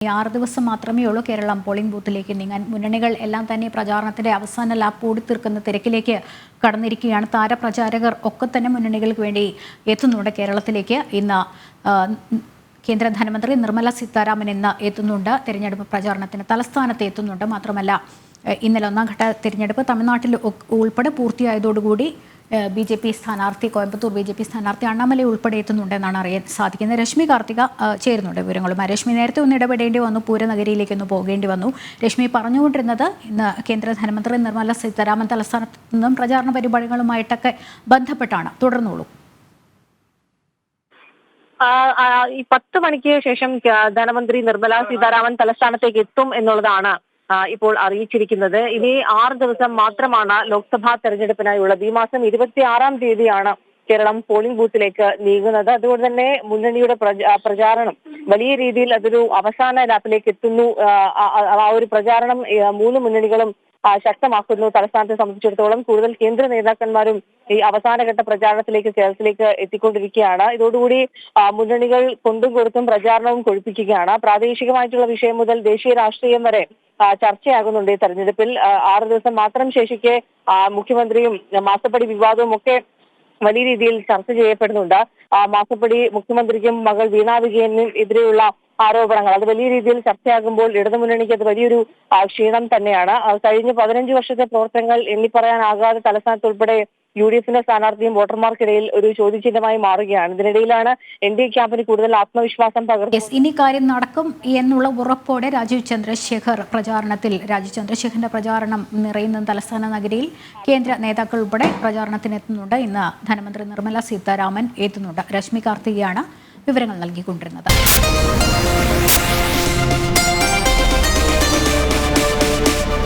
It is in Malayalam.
6 ദിവസം മാത്രമേ ഉള്ളൂ കേരളം പോളിംഗ് ബൂത്തിലേക്ക് നീങ്ങാൻ. മുന്നണികൾ എല്ലാം തന്നെ പ്രചാരണത്തിന്റെ അവസാന ലാപ്പ് ഓടിത്തീർക്കുന്ന തിരക്കിലേക്ക് കടന്നിരിക്കുകയാണ്. താരപ്രചാരകർ ഒക്കെ തന്നെ മുന്നണികൾക്ക് വേണ്ടി എത്തുന്നുണ്ട് കേരളത്തിലേക്ക്. ഇന്ന് കേന്ദ്ര ധനമന്ത്രി നിർമ്മല സീതാരാമൻ ഇന്ന് എത്തുന്നുണ്ട്. തെരഞ്ഞെടുപ്പ് പ്രചാരണത്തിന് തലസ്ഥാനത്ത് എത്തുന്നുണ്ട്. മാത്രമല്ല ഇന്നലെ ഒന്നാം ഘട്ട തിരഞ്ഞെടുപ്പ് തമിഴ്നാട്ടിൽ ഉൾപ്പെടെ പൂർത്തിയായതോടുകൂടി BJP സ്ഥാനാർത്ഥി കോയമ്പത്തൂർ BJP സ്ഥാനാർത്ഥി അണ്ണാമലൈ ഉൾപ്പെടെ എത്തുന്നുണ്ടെന്നാണ് അറിയാൻ സാധിക്കുന്നത്. രശ്മി കാർത്തിക ചേരുന്നുണ്ട് വിവരങ്ങളുമായി. രശ്മി, നേരത്തെ ഒന്ന് ഇടപെടേണ്ടി വന്നു, പൂരനഗരിയിലേക്ക് ഒന്ന് പോകേണ്ടി വന്നു. രശ്മി പറഞ്ഞുകൊണ്ടിരുന്നത് ഇന്ന് കേന്ദ്ര ധനമന്ത്രി നിർമ്മല സീതാരാമൻ തലസ്ഥാനത്ത് നിന്നും പ്രചാരണ പരിപാടികളുമായിട്ടൊക്കെ ബന്ധപ്പെട്ടാണ്. തുടർന്നോളൂ. ഈ 10 മണിക്ക് ശേഷം ധനമന്ത്രി നിർമ്മല സീതാരാമൻ തലസ്ഥാനത്തേക്ക് എത്തും എന്നുള്ളതാണ് ഇപ്പോൾ അറിയിച്ചിരിക്കുന്നത്. ഇനി 6 ദിവസം മാത്രമാണ് ലോക്സഭാ തെരഞ്ഞെടുപ്പിനായുള്ളത്. ഈ മാസം 26-ാം തീയതിയാണ് കേരളം പോളിംഗ് ബൂത്തിലേക്ക് നീങ്ങുന്നത്. അതുകൊണ്ട് തന്നെ മുന്നണിയുടെ പ്രചാരണം വലിയ രീതിയിൽ അതൊരു അവസാന ലാപ്പിലേക്ക് എത്തുന്നു. ആ ഒരു പ്രചാരണം 3 മുന്നണികളും ശക്തമാക്കുന്നു. തലസ്ഥാനത്തെ സംബന്ധിച്ചിടത്തോളം കൂടുതൽ കേന്ദ്ര നേതാക്കന്മാരും ഈ അവസാനഘട്ട പ്രചാരണത്തിലേക്ക് കേരളത്തിലേക്ക് എത്തിക്കൊണ്ടിരിക്കുകയാണ്. ഇതോടുകൂടി മുന്നണികൾ കൊണ്ടും കൊടുത്തും പ്രചാരണവും കൊഴുപ്പിക്കുകയാണ്. പ്രാദേശികമായിട്ടുള്ള വിഷയം മുതൽ ദേശീയ രാഷ്ട്രീയം വരെ ചർച്ചയാകുന്നുണ്ട് ഈ തെരഞ്ഞെടുപ്പിൽ. 6 ദിവസം മാത്രം ശേഷിക്കെ മുഖ്യമന്ത്രിയും മാസപ്പടി വിവാദവും ഒക്കെ വലിയ രീതിയിൽ ചർച്ച ചെയ്യപ്പെടുന്നുണ്ട്. മാസപ്പടി മുഖ്യമന്ത്രിക്കും മകൾ വീണ വിജയനും എതിരെയുള്ള ആരോപണങ്ങൾ അത് വലിയ രീതിയിൽ ചർച്ചയാകുമ്പോൾ ഇടതുമുന്നണിക്ക് അത് വലിയൊരു ക്ഷീണം തന്നെയാണ്. കഴിഞ്ഞ 15 വർഷത്തെ പ്രവർത്തനങ്ങൾ എണ്ണിപ്പറയാനാകാതെ തലസ്ഥാനത്ത് ഉൾപ്പെടെ UDFന്റെ സ്ഥാനാർത്ഥിയും വോട്ടർമാർക്കിടയിൽ ഒരു ചോദ്യചിഹ്നമായി മാറുകയാണ്. ഇതിനിടയിലാണ് NDA ക്യാമ്പിന് കൂടുതൽ ആത്മവിശ്വാസം പകർന്നത്. ഇനി കാര്യം നടക്കും എന്നുള്ള ഉറപ്പോടെ രാജീവ് ചന്ദ്രശേഖറിന്റെ പ്രചാരണം നിറയുന്ന തലസ്ഥാന നഗരിയിൽ കേന്ദ്ര നേതാക്കൾ ഉൾപ്പെടെ പ്രചാരണത്തിനെത്തുന്നുണ്ട്. ഇന്ന് ധനമന്ത്രി നിർമ്മല സീതാരാമൻ എത്തുന്നുണ്ട്. രശ്മി കാർത്തികയാണ് വിവരങ്ങൾ നൽകിക്കൊണ്ടിരുന്നത്.